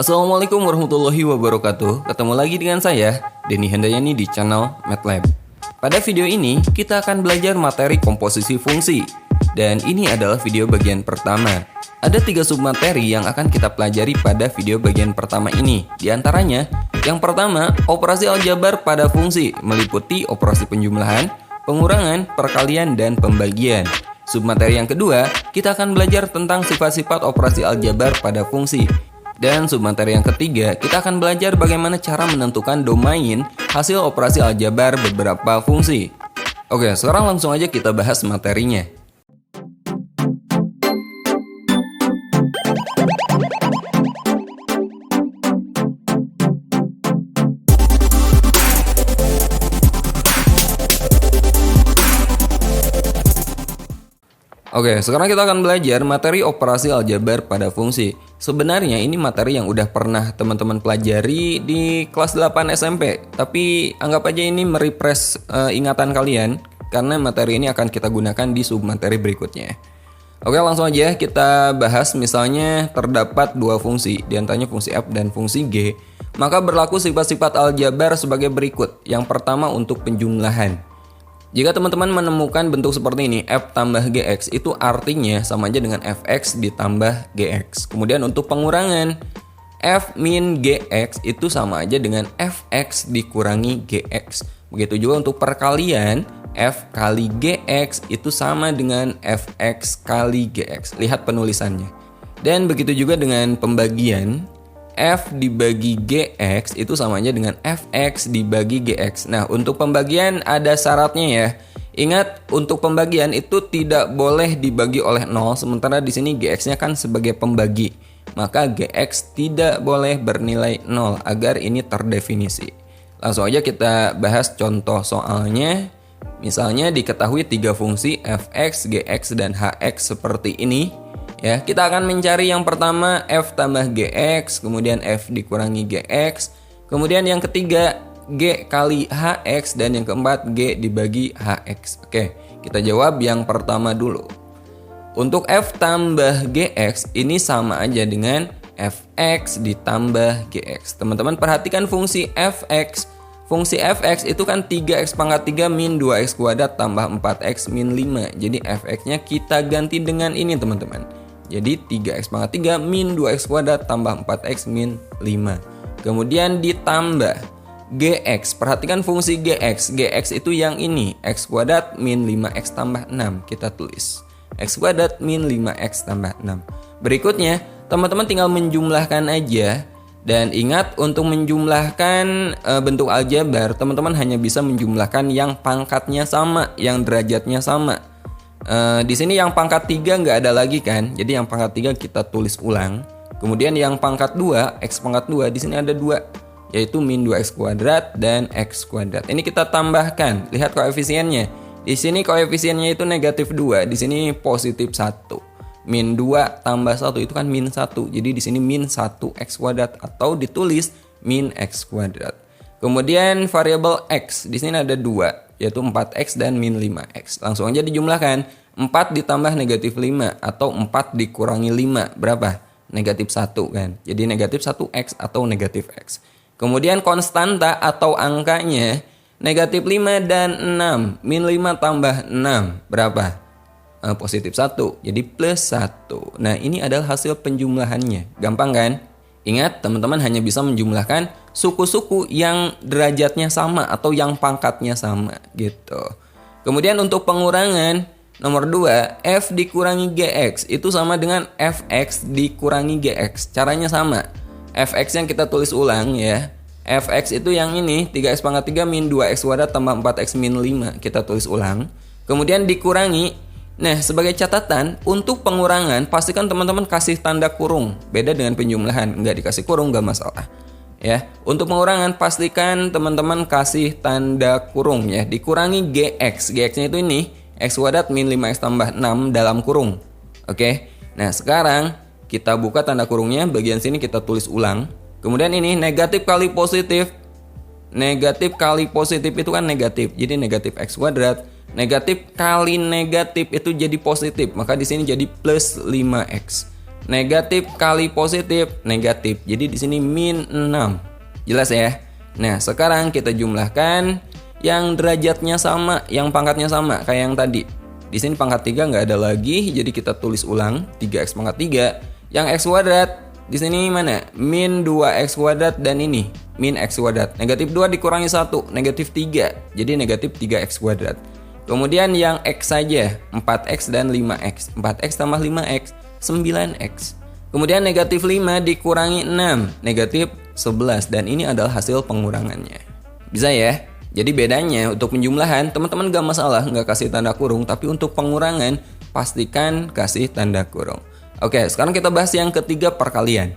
Assalamualaikum warahmatullahi wabarakatuh. Ketemu lagi dengan saya, Denny Handayani di channel MATLAB. Pada video ini, kita akan belajar materi komposisi fungsi. Dan ini adalah video bagian pertama. Ada 3 submateri yang akan kita pelajari pada video bagian pertama ini. Di antaranya, yang pertama, operasi aljabar pada fungsi, meliputi operasi penjumlahan, pengurangan, perkalian, dan pembagian. Submateri yang kedua, kita akan belajar tentang sifat-sifat operasi aljabar pada fungsi. Dan submateri yang ketiga, kita akan belajar bagaimana cara menentukan domain hasil operasi aljabar beberapa fungsi. Oke, sekarang langsung aja kita bahas materinya. Oke, sekarang kita akan belajar materi operasi aljabar pada fungsi. Sebenarnya ini materi yang udah pernah teman-teman pelajari di kelas 8 SMP. Tapi anggap aja ini merefresh ingatan kalian, karena materi ini akan kita gunakan di submateri berikutnya. Oke, langsung aja kita bahas. Misalnya terdapat 2 fungsi, diantaranya fungsi f dan fungsi g. Maka berlaku sifat-sifat aljabar sebagai berikut. Yang pertama untuk penjumlahan. Jika teman-teman menemukan bentuk seperti ini, f tambah gx, itu artinya sama aja dengan fx ditambah gx. Kemudian untuk pengurangan, f min gx itu sama aja dengan fx dikurangi gx. Begitu juga untuk perkalian, f kali gx itu sama dengan fx kali gx. Lihat penulisannya. Dan begitu juga dengan pembagian, f dibagi gx itu sama aja dengan fx dibagi gx. Nah, untuk pembagian ada syaratnya ya. Ingat, untuk pembagian itu tidak boleh dibagi oleh 0, sementara di sini gx-nya kan sebagai pembagi. Maka gx tidak boleh bernilai 0 agar ini terdefinisi. Langsung aja kita bahas contoh soalnya. Misalnya diketahui 3 fungsi fx, gx, dan hx seperti ini. Ya, kita akan mencari yang pertama f tambah gx, kemudian f dikurangi gx, kemudian yang ketiga g kali hx, dan yang keempat g dibagi hx. Oke, kita jawab yang pertama dulu. Untuk f tambah gx ini sama aja dengan fx ditambah gx. Teman-teman perhatikan fungsi fx. Fungsi fx itu kan 3x pangkat 3 min 2x kuadrat tambah 4x min 5. Jadi fx-nya kita ganti dengan ini teman-teman. Jadi 3x pangkat 3 min 2x kuadrat tambah 4x min 5. Kemudian ditambah gx. Perhatikan fungsi gx. Gx itu yang ini. X kuadrat min 5x tambah 6. Kita tulis. X kuadrat min 5x tambah 6. Berikutnya, teman-teman tinggal menjumlahkan aja. Dan ingat, untuk menjumlahkan bentuk aljabar, teman-teman hanya bisa menjumlahkan yang pangkatnya sama, yang derajatnya sama. Di sini yang pangkat 3 nggak ada lagi kan, jadi yang pangkat 3 kita tulis ulang. Kemudian yang pangkat 2, x pangkat 2, di sini ada 2, yaitu min 2x kuadrat dan x kuadrat. Ini kita tambahkan, lihat koefisiennya. Di sini koefisiennya itu negatif 2, di sini positif 1. Min 2 tambah 1 itu kan min 1, jadi di sini min 1x kuadrat atau ditulis min x kuadrat. Kemudian variabel x, di sini ada 2, yaitu 4x dan min 5x. Langsung aja dijumlahkan. 4 ditambah negatif 5 atau 4 dikurangi 5, berapa? Negatif 1 kan. Jadi negatif 1x atau negatif x. Kemudian konstanta atau angkanya negatif 5 dan 6. Min 5 tambah 6, berapa? Positif 1, jadi plus 1. Nah, ini adalah hasil penjumlahannya. Gampang kan? Ingat, teman-teman hanya bisa menjumlahkan suku-suku yang derajatnya sama atau yang pangkatnya sama gitu. Kemudian untuk pengurangan, nomor 2, f dikurangi gx itu sama dengan fx dikurangi gx. Caranya sama. Fx yang kita tulis ulang ya. Fx itu yang ini, 3x pangkat 3 min 2x kuadrat tambah 4x min 5. Kita tulis ulang. Kemudian dikurangi. Nah, sebagai catatan, untuk pengurangan, pastikan teman-teman kasih tanda kurung. Beda dengan penjumlahan, nggak dikasih kurung, nggak masalah. Ya, untuk pengurangan, pastikan teman-teman kasih tanda kurung ya. Dikurangi gx. Gx-nya itu ini, x kuadrat min 5x tambah 6 dalam kurung. Oke, nah sekarang kita buka tanda kurungnya, bagian sini kita tulis ulang. Kemudian ini, negatif kali positif. Negatif kali positif itu kan negatif, jadi negatif x kuadrat. Negatif kali negatif itu jadi positif, maka di sini jadi plus 5x. Negatif kali positif, negatif. Jadi di sini min 6. Jelas ya? Nah, sekarang kita jumlahkan yang derajatnya sama, yang pangkatnya sama kayak yang tadi. Di sini pangkat 3 nggak ada lagi, jadi kita tulis ulang 3x pangkat 3. Yang x kuadrat di sini mana? Min 2x kuadrat dan ini min x kuadrat. Negatif 2 dikurangi 1, negatif 3. Jadi negatif 3x kuadrat. Kemudian yang x saja, 4x dan 5x. 4x tambah 5x, 9x. Kemudian negatif 5 dikurangi 6, negatif 11. Dan ini adalah hasil pengurangannya. Bisa ya? Jadi bedanya untuk penjumlahan, teman-teman gak masalah gak kasih tanda kurung. Tapi untuk pengurangan, pastikan kasih tanda kurung. Oke, sekarang kita bahas yang ketiga, perkalian.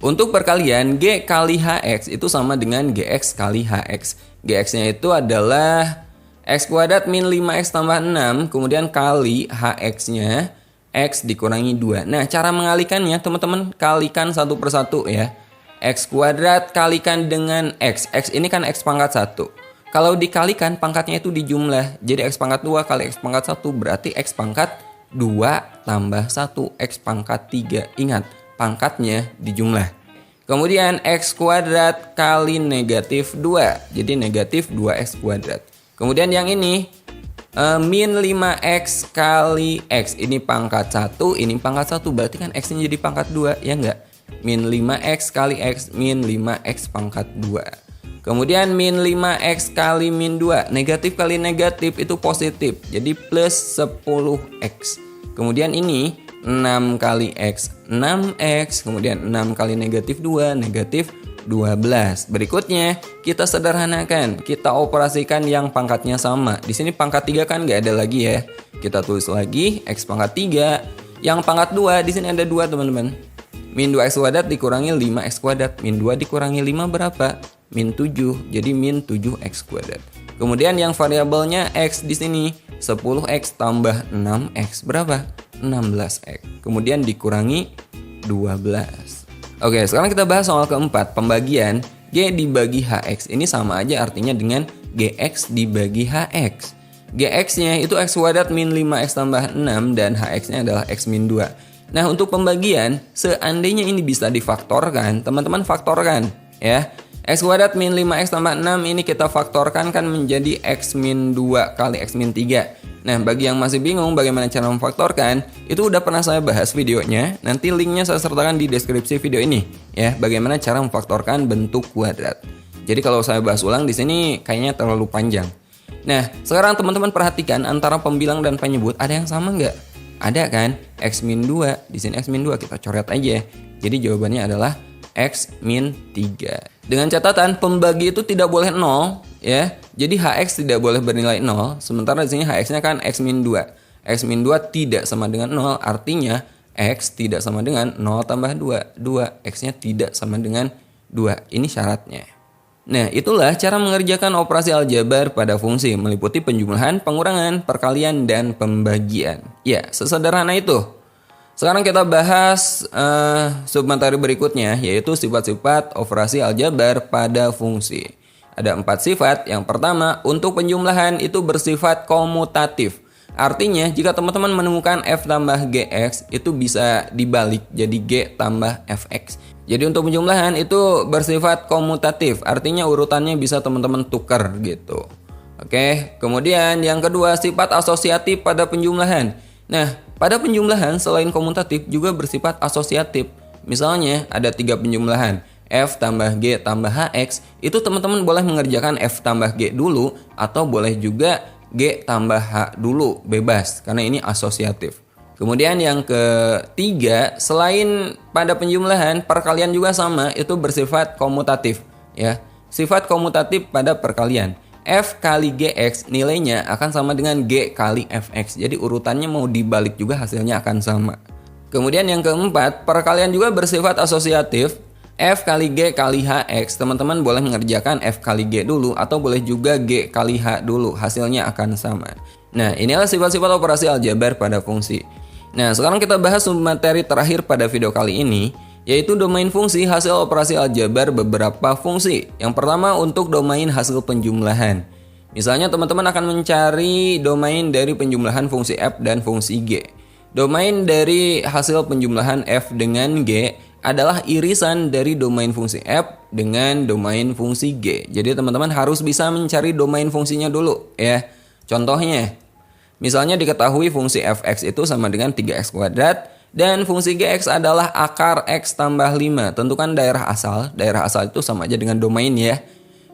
Untuk perkalian, G kali HX itu sama dengan GX kali HX. GX-nya itu adalah X kuadrat min 5X tambah 6, kemudian kali HX-nya X dikurangi 2. Nah, cara mengalikannya, teman-teman kalikan satu persatu ya. X kuadrat kalikan dengan X. X ini kan X pangkat 1. Kalau dikalikan, pangkatnya itu dijumlah. Jadi X pangkat 2 kali X pangkat 1 berarti X pangkat 2 tambah 1 X pangkat 3. Ingat, pangkatnya dijumlah. Kemudian X kuadrat kali negatif 2. Jadi negatif 2X kuadrat. Kemudian yang ini min 5X kali X. Ini pangkat 1, ini pangkat 1. Berarti kan X-nya jadi pangkat 2, ya enggak? Min 5X kali X, min 5X pangkat 2. Kemudian min 5X kali min 2. Negatif kali negatif itu positif. Jadi plus 10X. Kemudian ini 6 kali X, 6X. Kemudian 6 kali negatif 2, negatif 12. Berikutnya kita sederhanakan, kita operasikan yang pangkatnya sama. Di sini pangkat 3 kan nggak ada lagi ya. Kita tulis lagi X pangkat 3. Yang pangkat 2 di sini ada 2 teman-teman. Min 2x kuadrat dikurangi 5x kuadrat. Min 2 dikurangi 5 berapa? Min 7. Jadi min 7x kuadrat. Kemudian yang variabelnya X di sini 10x tambah 6x berapa? 16x. Kemudian dikurangi 12. Oke, sekarang kita bahas soal keempat, pembagian G dibagi HX. Ini sama aja artinya dengan GX dibagi HX. GX-nya itu X kuadrat min 5X tambah 6 dan HX-nya adalah X min 2. Nah, untuk pembagian, seandainya ini bisa difaktorkan, teman-teman faktorkan ya. X kuadrat min 5X tambah 6 ini kita faktorkan kan menjadi X min 2 kali X min 3. Nah, bagi yang masih bingung bagaimana cara memfaktorkan, itu udah pernah saya bahas videonya. Nanti linknya saya sertakan di deskripsi video ini ya, bagaimana cara memfaktorkan bentuk kuadrat. Jadi kalau saya bahas ulang di sini kayaknya terlalu panjang. Nah, sekarang teman-teman perhatikan antara pembilang dan penyebut ada yang sama nggak? Ada kan? X min 2, di sini X min 2 kita coret aja. Jadi jawabannya adalah X min 3. Dengan catatan pembagi itu tidak boleh 0 ya. Jadi HX tidak boleh bernilai 0. Sementara di sini HX-nya kan X min 2. X min 2 tidak sama dengan 0, artinya X tidak sama dengan 0 tambah 2. 2 X-nya tidak sama dengan 2. Ini syaratnya. Nah, itulah cara mengerjakan operasi aljabar pada fungsi, meliputi penjumlahan, pengurangan, perkalian, dan pembagian. Ya, sesederhana itu. Sekarang kita bahas submateri berikutnya, yaitu sifat-sifat operasi aljabar pada fungsi. Ada 4 sifat. Yang pertama, untuk penjumlahan itu bersifat komutatif. Artinya, jika teman-teman menemukan F tambah GX, itu bisa dibalik jadi G tambah FX. Jadi untuk penjumlahan itu bersifat komutatif, artinya urutannya bisa teman-teman tukar gitu. Oke, kemudian yang kedua, sifat asosiatif pada penjumlahan. Nah, pada penjumlahan selain komutatif juga bersifat asosiatif. Misalnya ada 3 penjumlahan, F tambah G tambah HX, itu teman-teman boleh mengerjakan F tambah G dulu atau boleh juga G tambah H dulu, bebas karena ini asosiatif. Kemudian yang ketiga, selain pada penjumlahan, perkalian juga sama, itu bersifat komutatif ya. Sifat komutatif pada perkalian. F kali GX nilainya akan sama dengan G kali FX. Jadi urutannya mau dibalik juga hasilnya akan sama. Kemudian yang keempat, perkalian juga bersifat asosiatif. F kali G kali HX, teman-teman boleh mengerjakan F kali G dulu atau boleh juga G kali H dulu, hasilnya akan sama. Nah, inilah sifat-sifat operasi aljabar pada fungsi. Nah, sekarang kita bahas materi terakhir pada video kali ini, yaitu domain fungsi hasil operasi aljabar beberapa fungsi. Yang pertama untuk domain hasil penjumlahan. Misalnya teman-teman akan mencari domain dari penjumlahan fungsi F dan fungsi G. Domain dari hasil penjumlahan f dengan g adalah irisan dari domain fungsi f dengan domain fungsi g. Jadi teman-teman harus bisa mencari domain fungsinya dulu ya. Contohnya, misalnya diketahui fungsi fx itu sama dengan 3x kuadrat dan fungsi gx adalah akar x tambah 5. Tentukan daerah asal. Daerah asal itu sama aja dengan domain ya.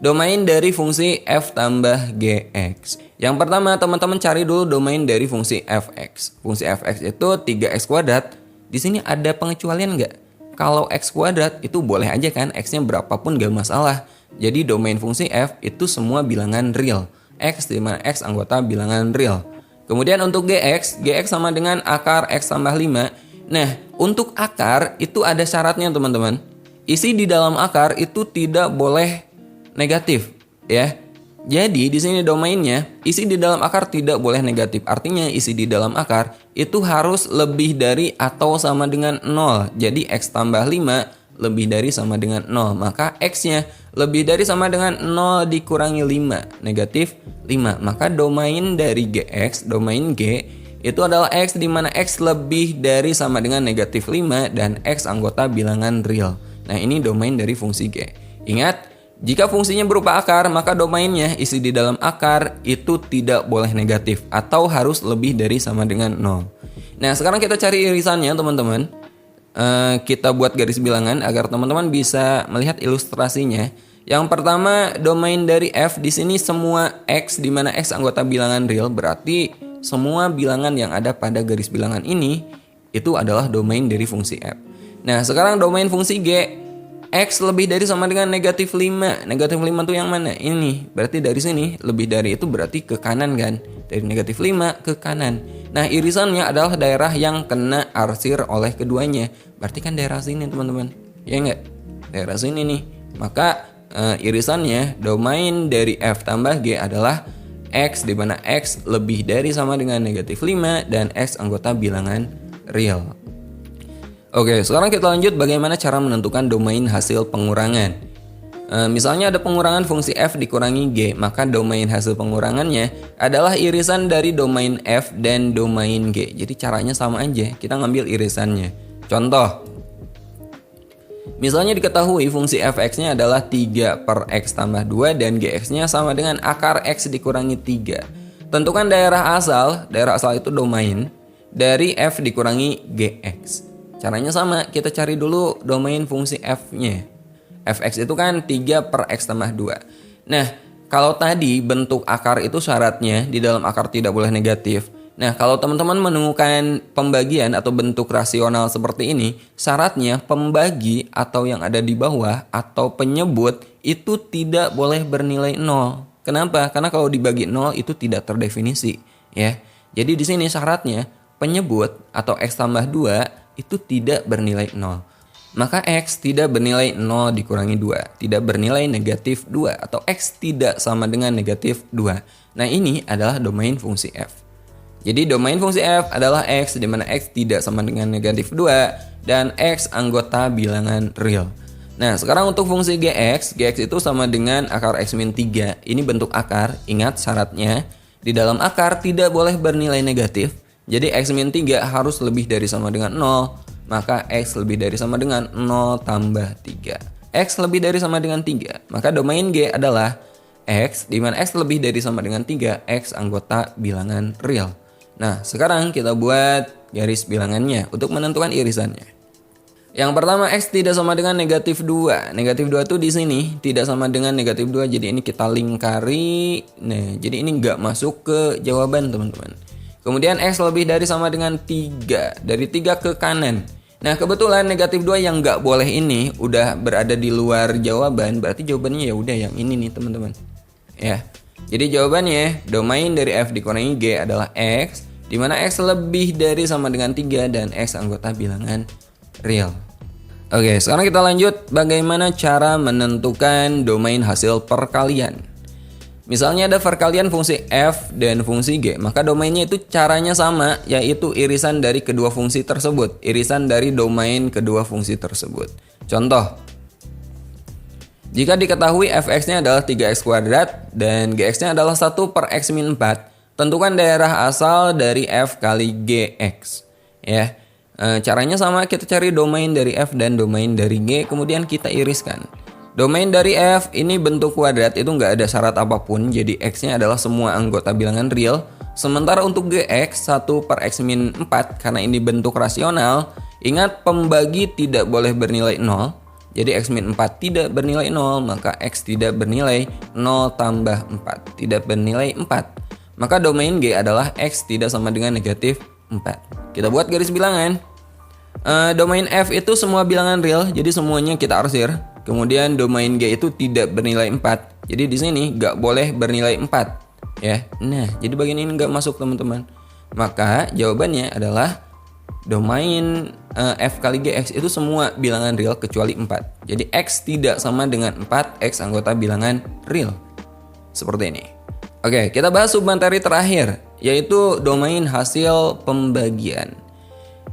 Domain dari fungsi f tambah gx. Yang pertama, teman-teman cari dulu domain dari fungsi fx. Fungsi fx itu 3x kuadrat. Di sini ada pengecualian nggak? Kalau x kuadrat itu boleh aja kan, x-nya berapapun nggak masalah. Jadi domain fungsi f itu semua bilangan real. X di mana x anggota bilangan real. Kemudian untuk gx, gx sama dengan akar x tambah 5. Nah, untuk akar itu ada syaratnya teman-teman. Isi di dalam akar itu tidak boleh negatif ya. Jadi di sini domainnya isi di dalam akar tidak boleh negatif. Artinya isi di dalam akar itu harus lebih dari atau sama dengan 0. Jadi x tambah 5 lebih dari sama dengan 0. Maka x-nya lebih dari sama dengan 0 dikurangi 5, negatif 5. Maka domain dari gx, domain g itu adalah x di mana x lebih dari sama dengan negatif 5 dan x anggota bilangan real. Nah, ini domain dari fungsi g. Ingat, jika fungsinya berupa akar, maka domainnya isi di dalam akar itu tidak boleh negatif atau harus lebih dari sama dengan 0. Nah, sekarang kita cari irisannya teman-teman. Kita buat garis bilangan agar teman-teman bisa melihat ilustrasinya. Yang pertama, domain dari f di sini semua x di mana x anggota bilangan real, berarti semua bilangan yang ada pada garis bilangan ini itu adalah domain dari fungsi f. Nah, sekarang domain fungsi g, x lebih dari sama dengan negatif 5. Negatif 5 itu yang mana? Ini. Berarti dari sini lebih dari itu berarti ke kanan kan? Dari negatif 5 ke kanan. Nah, irisannya adalah daerah yang kena arsir oleh keduanya. Berarti kan daerah sini teman-teman. Ya enggak? Daerah sini nih. Maka irisannya domain dari f tambah g adalah x di mana x lebih dari sama dengan negatif 5 dan x anggota bilangan real. Oke, sekarang kita lanjut bagaimana cara menentukan domain hasil pengurangan. Misalnya ada pengurangan fungsi f dikurangi g, maka domain hasil pengurangannya adalah irisan dari domain f dan domain g. Jadi caranya sama aja, kita ngambil irisannya. Contoh, misalnya diketahui fungsi fx-nya adalah 3 per x tambah 2 dan gx-nya sama dengan akar x dikurangi 3. Tentukan daerah asal itu domain dari f dikurangi gx. Caranya sama, kita cari dulu domain fungsi f-nya. Fx itu kan 3 per x tambah 2. Nah, kalau tadi bentuk akar itu syaratnya di dalam akar tidak boleh negatif. Nah, kalau teman-teman menemukan pembagian atau bentuk rasional seperti ini, syaratnya pembagi atau yang ada di bawah atau penyebut itu tidak boleh bernilai 0. Kenapa? Karena kalau dibagi 0 itu tidak terdefinisi, ya. Jadi di sini syaratnya penyebut atau x tambah 2 itu tidak bernilai 0. Maka x tidak bernilai 0 dikurangi 2, tidak bernilai negatif 2 atau x tidak sama dengan negatif 2. Nah, ini adalah domain fungsi f. Jadi domain fungsi f adalah x di mana x tidak sama dengan negatif 2 dan x anggota bilangan real. Nah, sekarang untuk fungsi gx itu sama dengan akar x min 3. Ini bentuk akar, ingat syaratnya di dalam akar tidak boleh bernilai negatif. Jadi x min 3 harus lebih dari sama dengan 0. Maka x lebih dari sama dengan 0 tambah 3. X lebih dari sama dengan 3. Maka domain g adalah x, di mana x lebih dari sama dengan 3, x anggota bilangan real. Nah, sekarang kita buat garis bilangannya untuk menentukan irisannya. Yang pertama, x tidak sama dengan negatif 2. Negatif 2 itu di sini tidak sama dengan negatif 2. Jadi ini kita lingkari. Nah, jadi ini nggak masuk ke jawaban teman-teman. Kemudian x lebih dari sama dengan 3. Dari 3 ke kanan. Nah, kebetulan negatif 2 yang nggak boleh ini udah berada di luar jawaban. Berarti jawabannya ya udah yang ini nih teman-teman. Ya. Jadi jawabannya domain dari f dikurangi g adalah x, di mana x lebih dari sama dengan 3 dan x anggota bilangan real. Oke, sekarang kita lanjut bagaimana cara menentukan domain hasil perkalian. Misalnya ada perkalian fungsi f dan fungsi g, maka domainnya itu caranya sama, yaitu irisan dari kedua fungsi tersebut, irisan dari domain kedua fungsi tersebut. Contoh, jika diketahui fx-nya adalah 3x kuadrat dan gx-nya adalah 1 per x min 4, tentukan daerah asal dari f kali gx. ya. Caranya sama, kita cari domain dari F dan domain dari G, kemudian kita iriskan. Domain dari F ini bentuk kuadrat, itu nggak ada syarat apapun, jadi X-nya adalah semua anggota bilangan real. Sementara untuk GX 1 per X min 4, karena ini bentuk rasional, ingat pembagi tidak boleh bernilai 0. Jadi X min 4 tidak bernilai 0, maka X tidak bernilai 0 tambah 4, tidak bernilai 4. Maka domain G adalah X tidak sama dengan negatif 4. Kita buat garis bilangan. Domain F itu semua bilangan real, jadi semuanya kita arsir. Kemudian domain G itu tidak bernilai 4. Jadi di sini nggak boleh bernilai 4, ya. Nah, jadi bagian ini nggak masuk teman-teman. Maka jawabannya adalah domain F kali GX itu semua bilangan real kecuali 4. Jadi X tidak sama dengan 4, X anggota bilangan real. Seperti ini. Oke, kita bahas submateri terakhir, yaitu domain hasil pembagian.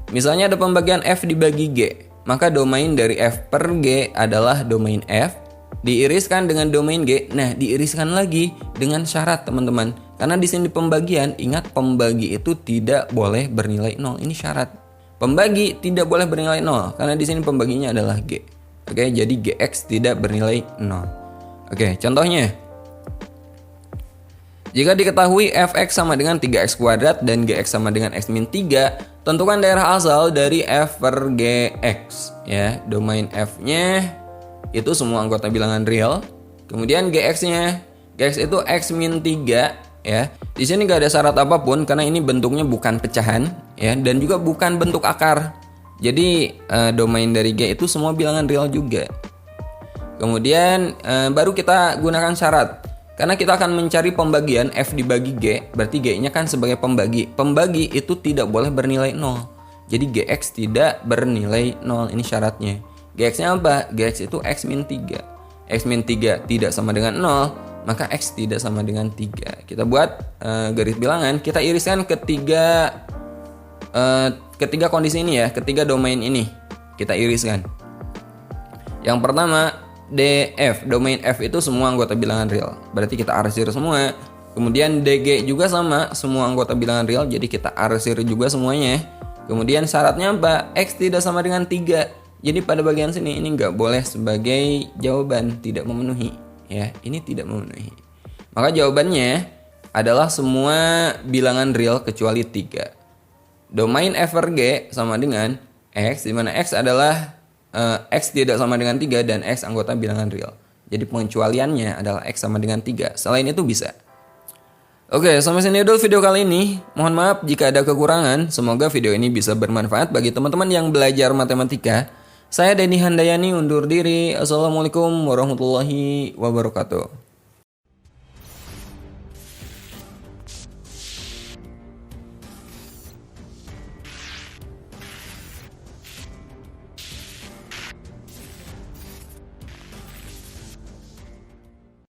Misalnya ada pembagian F dibagi G, maka domain dari F per G adalah domain F, diiriskan dengan domain G. Nah, diiriskan lagi dengan syarat teman-teman. Karena di sini pembagian, ingat pembagi itu tidak boleh bernilai 0. Ini syarat. Pembagi tidak boleh bernilai 0, karena di sini pembaginya adalah G. Oke, jadi GX tidak bernilai 0. Oke, contohnya. Jika diketahui fx sama dengan 3x kuadrat dan gx sama dengan x min 3, tentukan daerah asal dari f per gx. Ya, domain f-nya itu semua anggota bilangan real. Kemudian gx-nya, gx itu x min 3, ya. Di sini gak ada syarat apapun karena ini bentuknya bukan pecahan, ya, dan juga bukan bentuk akar. Jadi domain dari g itu semua bilangan real juga. Kemudian baru kita gunakan syarat. Karena kita akan mencari pembagian F dibagi G, berarti G-nya kan sebagai pembagi. Pembagi itu tidak boleh bernilai 0. Jadi GX tidak bernilai 0, ini syaratnya. GX-nya apa? GX itu X min 3. X min 3 tidak sama dengan 0, maka X tidak sama dengan 3. Kita buat garis bilangan, kita iriskan ketiga kondisi ini ya, ketiga domain ini. Kita iriskan. Yang pertama, DF, domain F itu semua anggota bilangan real. Berarti kita arsir semua. Kemudian DG juga sama, semua anggota bilangan real, jadi kita arsir juga semuanya. Kemudian syaratnya apa? X tidak sama dengan 3. Jadi pada bagian sini ini nggak boleh sebagai jawaban, tidak memenuhi. Ya, ini tidak memenuhi. Maka jawabannya adalah semua bilangan real kecuali 3. Domain F per G sama dengan X, di mana X adalah X tidak sama dengan 3 dan X anggota bilangan real. Jadi pengecualiannya adalah X sama dengan 3. Selain itu bisa. Oke, sampai sini dulu video kali ini. Mohon maaf jika ada kekurangan. Semoga video ini bisa bermanfaat bagi teman-teman yang belajar matematika. Saya Denny Handayani undur diri. Assalamualaikum warahmatullahi wabarakatuh.